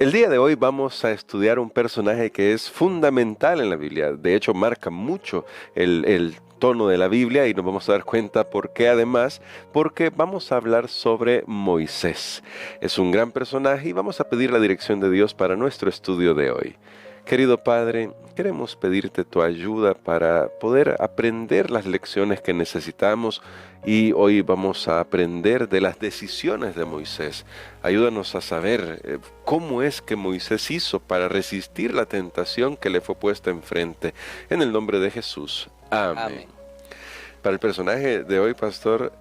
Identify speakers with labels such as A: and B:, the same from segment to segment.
A: El día de hoy vamos a estudiar un personaje que es fundamental en la Biblia. De hecho, marca mucho el tono de la Biblia y nos vamos a dar cuenta por qué además, porque vamos a hablar sobre Moisés. Es un gran personaje y vamos a pedir la dirección de Dios para nuestro estudio de hoy. Querido Padre, queremos pedirte tu ayuda para poder aprender las lecciones que necesitamos y hoy vamos a aprender de las decisiones de Moisés. Ayúdanos a saber cómo es que Moisés hizo para resistir la tentación que le fue puesta enfrente. En el nombre de Jesús. Amén.
B: Amén.
A: Para el personaje de hoy, pastor,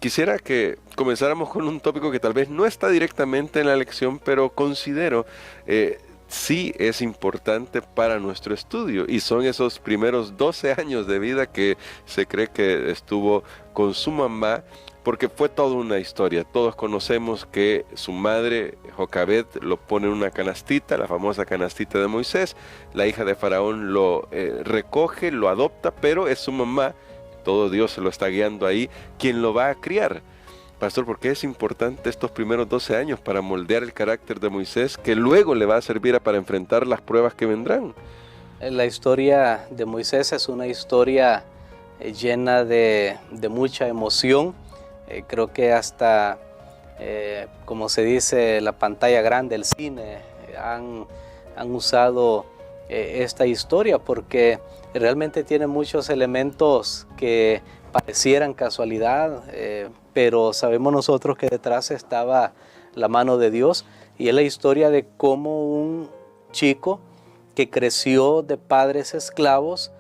A: quisiera que comenzáramos con un tópico que tal vez no está directamente en la lección, pero considero sí es importante para nuestro estudio, y son esos primeros 12 años de vida que se cree que estuvo con su mamá, porque fue toda una historia. Todos conocemos que su madre, Jocabed, lo pone en una canastita, la famosa canastita de Moisés. La hija de Faraón lo recoge, lo adopta, pero es su mamá, todo Dios se lo está guiando ahí, quien lo va a criar. Pastor, ¿por qué es importante estos primeros 12 años para moldear el carácter de Moisés, que luego le va a servir para enfrentar las pruebas que vendrán?
B: La historia de Moisés es una historia llena de mucha emoción. Creo que hasta, como se dice, la pantalla grande, el cine, han usado esta historia porque realmente tiene muchos elementos que parecieran casualidad, pero sabemos nosotros que detrás estaba la mano de Dios, y es la historia de cómo un chico que creció de padres esclavos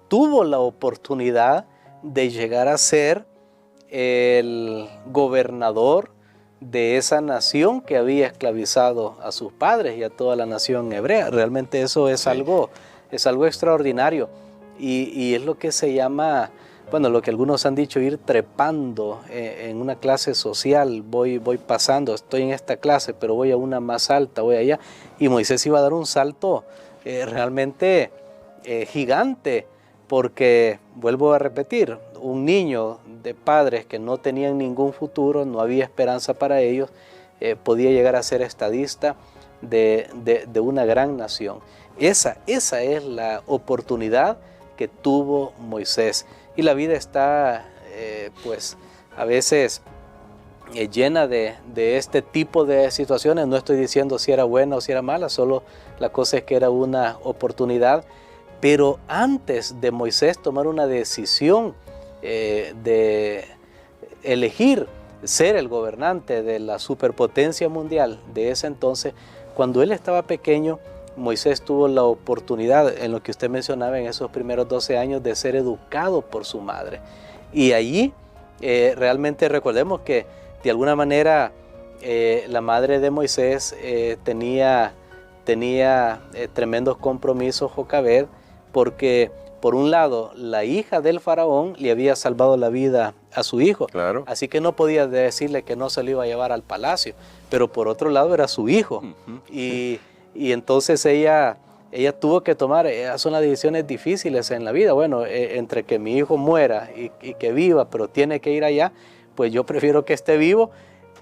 B: tuvo la oportunidad de llegar a ser el gobernador de esa nación que había esclavizado a sus padres y a toda la nación hebrea. Realmente eso es algo extraordinario, y es lo que se llama, bueno, lo que algunos han dicho, ir trepando en una clase social. Voy pasando, estoy en esta clase, pero voy a una más alta, voy allá. Y Moisés iba a dar un salto realmente gigante, porque, vuelvo a repetir, un niño de padres que no tenían ningún futuro, no había esperanza para ellos, podía llegar a ser estadista de una gran nación. Esa es la oportunidad que tuvo Moisés. Y la vida está, pues, a veces llena de este tipo de situaciones. No estoy diciendo si era buena o si era mala, solo la cosa es que era una oportunidad. Pero antes de Moisés tomar una decisión de elegir ser el gobernante de la superpotencia mundial de ese entonces, cuando él estaba pequeño, Moisés tuvo la oportunidad, en lo que usted mencionaba, en esos primeros 12 años, de ser educado por su madre. Y allí realmente recordemos que de alguna manera la madre de Moisés tenía tremendos compromisos, Jocabed, porque por un lado la hija del faraón le había salvado la vida a su hijo,
A: Claro.
B: así que no podía decirle que no se lo iba a llevar al palacio, pero por otro lado era su hijo. Y entonces ella tuvo que tomar, son las decisiones difíciles en la vida. Bueno, entre que mi hijo muera y que viva, pero tiene que ir allá, pues yo prefiero que esté vivo.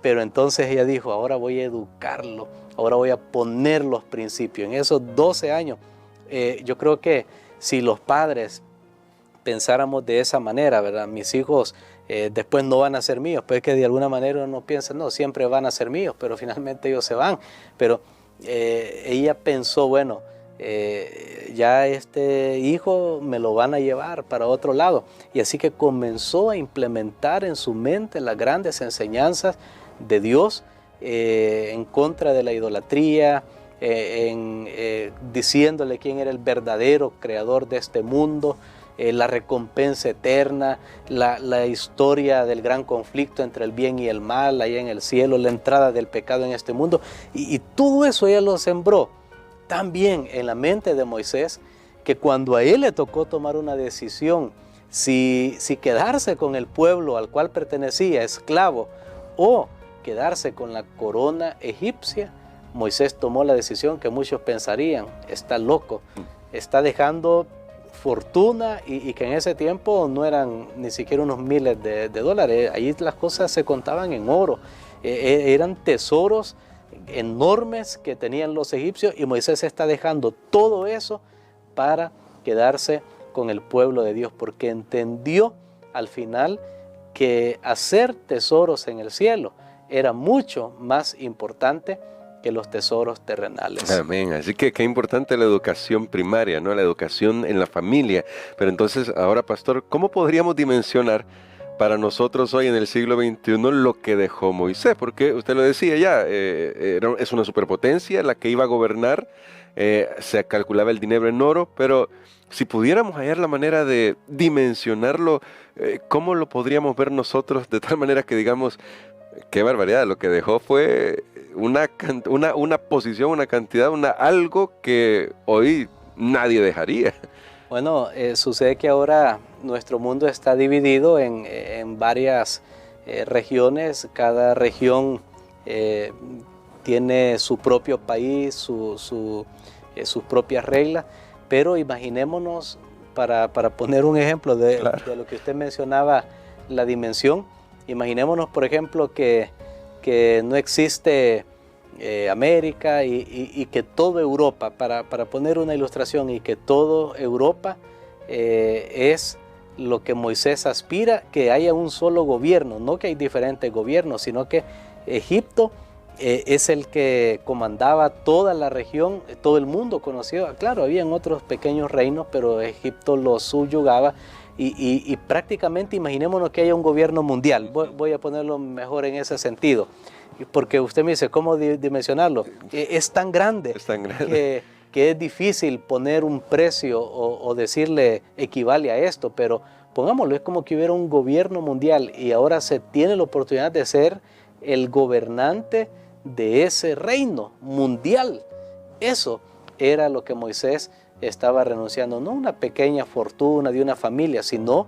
B: Pero entonces ella dijo, ahora voy a educarlo, ahora voy a poner los principios. En esos 12 años, yo creo que si los padres pensáramos de esa manera, ¿verdad? Mis hijos después no van a ser míos, pues que de alguna manera uno piensa, no, siempre van a ser míos, pero finalmente ellos se van. Pero ella pensó, bueno, ya este hijo me lo van a llevar para otro lado. Y así que comenzó a implementar en su mente las grandes enseñanzas de Dios en contra de la idolatría, diciéndole quién era el verdadero creador de este mundo, la recompensa eterna, la historia del gran conflicto entre el bien y el mal allá en el cielo, la entrada del pecado en este mundo, y todo eso ella lo sembró tan bien en la mente de Moisés, que cuando a él le tocó tomar una decisión, si quedarse con el pueblo al cual pertenecía, esclavo, o quedarse con la corona egipcia, Moisés tomó la decisión que muchos pensarían, está loco, está dejando fortuna, y que en ese tiempo no eran ni siquiera unos miles de dólares. Ahí las cosas se contaban en oro, eran tesoros enormes que tenían los egipcios, y Moisés está dejando todo eso para quedarse con el pueblo de Dios, porque entendió al final que hacer tesoros en el cielo era mucho más importante que los tesoros terrenales.
A: Amén. Así que qué importante la educación primaria, ¿no? La educación en la familia. Pero entonces, ahora, pastor, ¿cómo podríamos dimensionar para nosotros hoy en el siglo XXI lo que dejó Moisés? Porque usted lo decía ya, es una superpotencia la que iba a gobernar, se calculaba el dinero en oro, pero si pudiéramos hallar la manera de dimensionarlo, ¿cómo lo podríamos ver nosotros de tal manera que digamos, qué barbaridad, lo que dejó fue una posición, una cantidad, algo que hoy nadie dejaría?
B: Bueno, sucede que ahora nuestro mundo está dividido en varias regiones. Cada región tiene su propio país, sus propias reglas, pero imaginémonos, para poner un ejemplo de lo que usted mencionaba, la dimensión. Imaginémonos, por ejemplo, que no existe América y que toda Europa, para poner una ilustración, y que toda Europa es lo que Moisés aspira, que haya un solo gobierno, no que hay diferentes gobiernos, sino que Egipto es el que comandaba toda la región, todo el mundo conocía. Claro, habían otros pequeños reinos, pero Egipto los subyugaba. Y prácticamente imaginémonos que haya un gobierno mundial. Voy a ponerlo mejor en ese sentido, porque usted me dice, ¿cómo dimensionarlo? Es tan grande, que es difícil poner un precio o decirle equivale a esto, pero pongámoslo, es como que hubiera un gobierno mundial y ahora se tiene la oportunidad de ser el gobernante de ese reino mundial. Eso era lo que Moisés estaba renunciando, no una pequeña fortuna de una familia, sino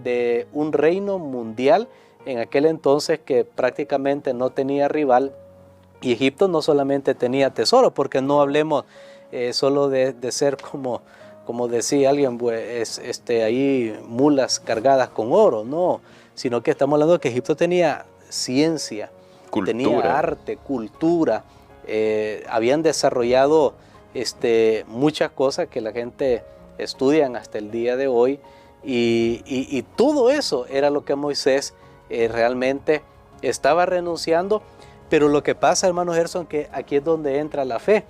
B: de un reino mundial en aquel entonces que prácticamente no tenía rival. Y Egipto no solamente tenía tesoro, porque no hablemos solo de ser como decía alguien, pues, ahí mulas cargadas con oro, no, sino que estamos hablando de que Egipto tenía ciencia, tenía arte, cultura, habían desarrollado muchas cosas que la gente estudia hasta el día de hoy, y todo eso era lo que Moisés realmente estaba renunciando. Pero lo que pasa, hermano Gerson, que aquí es donde entra la fe.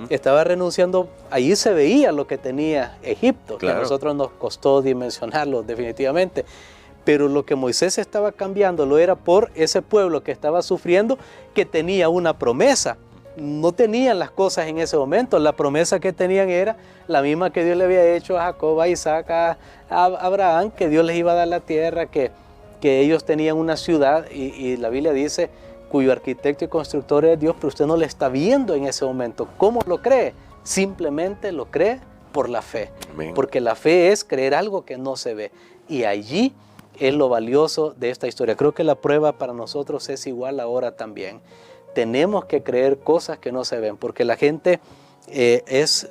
B: Estaba renunciando, allí se veía lo que tenía Egipto, que a nosotros nos costó dimensionarlo definitivamente. Pero lo que Moisés estaba cambiando lo era por ese pueblo que estaba sufriendo, que tenía una promesa. No tenían las cosas en ese momento. La promesa que tenían era la misma que Dios le había hecho a Jacob, a Isaac, a Abraham, que Dios les iba a dar la tierra, que ellos tenían una ciudad, y la Biblia dice, cuyo arquitecto y constructor es Dios, pero usted no le está viendo en ese momento. ¿Cómo lo cree? Simplemente lo cree por la fe. Amén. Porque la fe es creer algo que no se ve. Y allí es lo valioso de esta historia. Creo que la prueba para nosotros es igual ahora también. Tenemos que creer cosas que no se ven, porque la gente es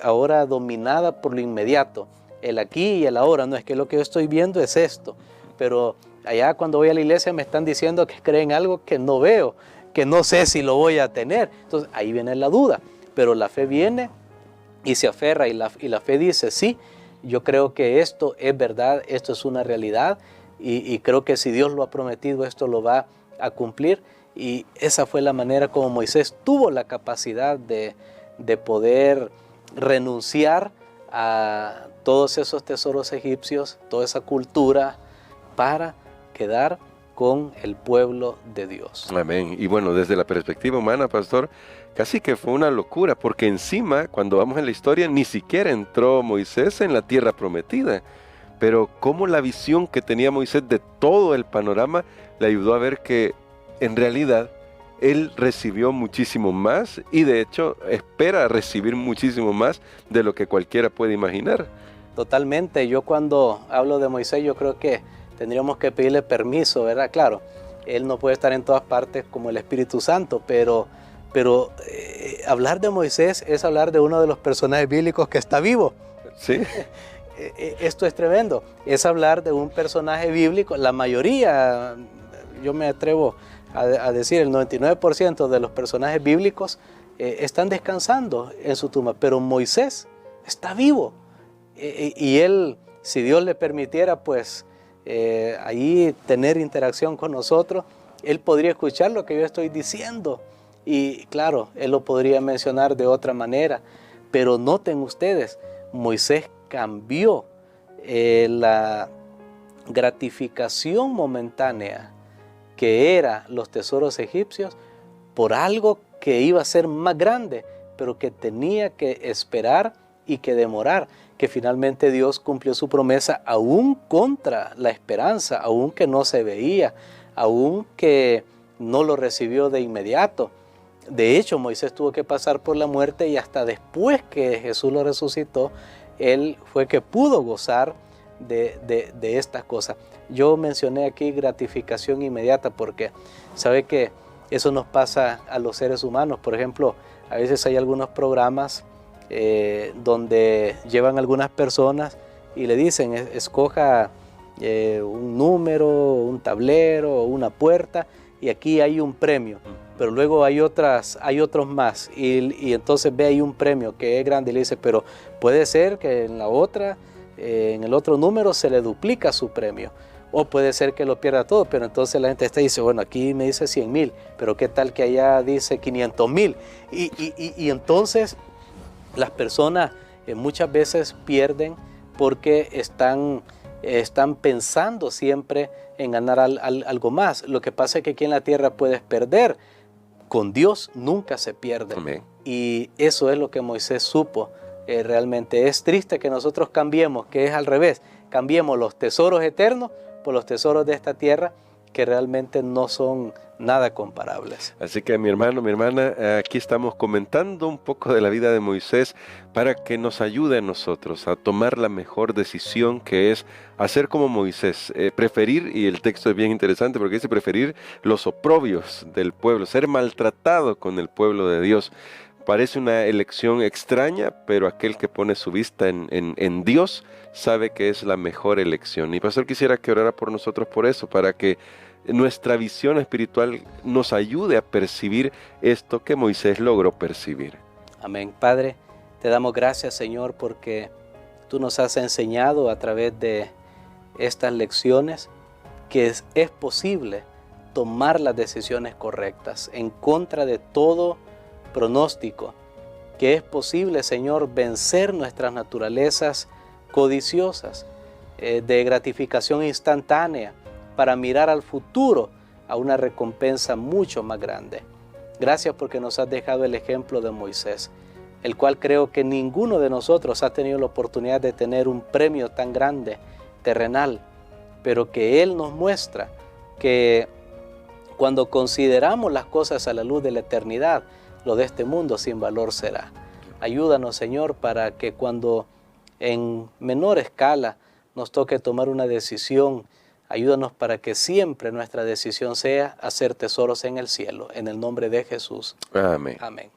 B: ahora dominada por lo inmediato. El aquí y el ahora. No es que lo que yo estoy viendo es esto, pero allá cuando voy a la iglesia me están diciendo que creen algo que no veo, que no sé si lo voy a tener. Entonces ahí viene la duda, pero la fe viene y se aferra, y la fe dice, sí, yo creo que esto es verdad, esto es una realidad, y creo que si Dios lo ha prometido, esto lo va a cumplir. Y esa fue la manera como Moisés tuvo la capacidad de poder renunciar a todos esos tesoros egipcios, toda esa cultura, para quedar con el pueblo de Dios.
A: Amén. Y bueno, desde la perspectiva humana, pastor, casi que fue una locura, porque encima, cuando vamos en la historia, ni siquiera entró Moisés en la tierra prometida. Pero cómo la visión que tenía Moisés de todo el panorama le ayudó a ver que en realidad él recibió muchísimo más, y de hecho espera recibir muchísimo más de lo que cualquiera puede imaginar.
B: Totalmente. Yo cuando hablo de Moisés, yo creo que tendríamos que pedirle permiso, ¿verdad? Claro, él no puede estar en todas partes como el Espíritu Santo, pero hablar de Moisés es hablar de uno de los personajes bíblicos que está vivo.
A: Sí.
B: Esto es tremendo. Es hablar de un personaje bíblico. La mayoría, yo me atrevo a decir, el 99% de los personajes bíblicos están descansando en su tumba, pero Moisés está vivo. Y él, si Dios le permitiera, pues, ahí tener interacción con nosotros, él podría escuchar lo que yo estoy diciendo. Y claro, él lo podría mencionar de otra manera. Pero noten ustedes, Moisés cambió la gratificación momentánea que era los tesoros egipcios por algo que iba a ser más grande, pero que tenía que esperar y que demorar, que finalmente Dios cumplió su promesa aún contra la esperanza, aún que no se veía, aún que no lo recibió de inmediato. De hecho, Moisés tuvo que pasar por la muerte y hasta después que Jesús lo resucitó, él fue que pudo gozar de estas cosas. Yo mencioné aquí gratificación inmediata porque sabe que eso nos pasa a los seres humanos. Por ejemplo, a veces hay algunos programas donde llevan algunas personas y le dicen, escoja un número, un tablero, una puerta, y aquí hay un premio. Pero luego hay otros más, y entonces ve ahí un premio que es grande y le dice, pero puede ser que en la otra, en el otro número se le duplica su premio, o puede ser que lo pierda todo, pero entonces la gente dice, bueno, aquí me dice 100,000, pero qué tal que allá dice 500,000, y entonces las personas muchas veces pierden porque están pensando siempre en ganar algo más. Lo que pasa es que aquí en la tierra puedes perder. Con Dios nunca se pierde.
A: Amén.
B: Y eso es lo que Moisés supo. Realmente es triste que nosotros cambiemos, que es al revés. Cambiemos los tesoros eternos por los tesoros de esta tierra, que realmente no son nada comparables.
A: Así que mi hermano, mi hermana, aquí estamos comentando un poco de la vida de Moisés para que nos ayude a nosotros a tomar la mejor decisión, que es hacer como Moisés, preferir, y el texto es bien interesante porque dice preferir los oprobios del pueblo, ser maltratado con el pueblo de Dios. Parece una elección extraña, pero aquel que pone su vista en Dios sabe que es la mejor elección. Y pastor, quisiera que orara por nosotros por eso, para que nuestra visión espiritual nos ayude a percibir esto que Moisés logró percibir.
B: Amén. Padre, te damos gracias, Señor, porque tú nos has enseñado a través de estas lecciones que es posible tomar las decisiones correctas en contra de todo pronóstico, que es posible, Señor, vencer nuestras naturalezas codiciosas, de gratificación instantánea, para mirar al futuro a una recompensa mucho más grande. Gracias porque nos has dejado el ejemplo de Moisés, el cual creo que ninguno de nosotros ha tenido la oportunidad de tener un premio tan grande, terrenal, pero que Él nos muestra que cuando consideramos las cosas a la luz de la eternidad, lo de este mundo sin valor será. Ayúdanos, Señor, para que cuando en menor escala nos toque tomar una decisión, ayúdanos para que siempre nuestra decisión sea hacer tesoros en el cielo. En el nombre de Jesús.
A: Amén.
B: Amén.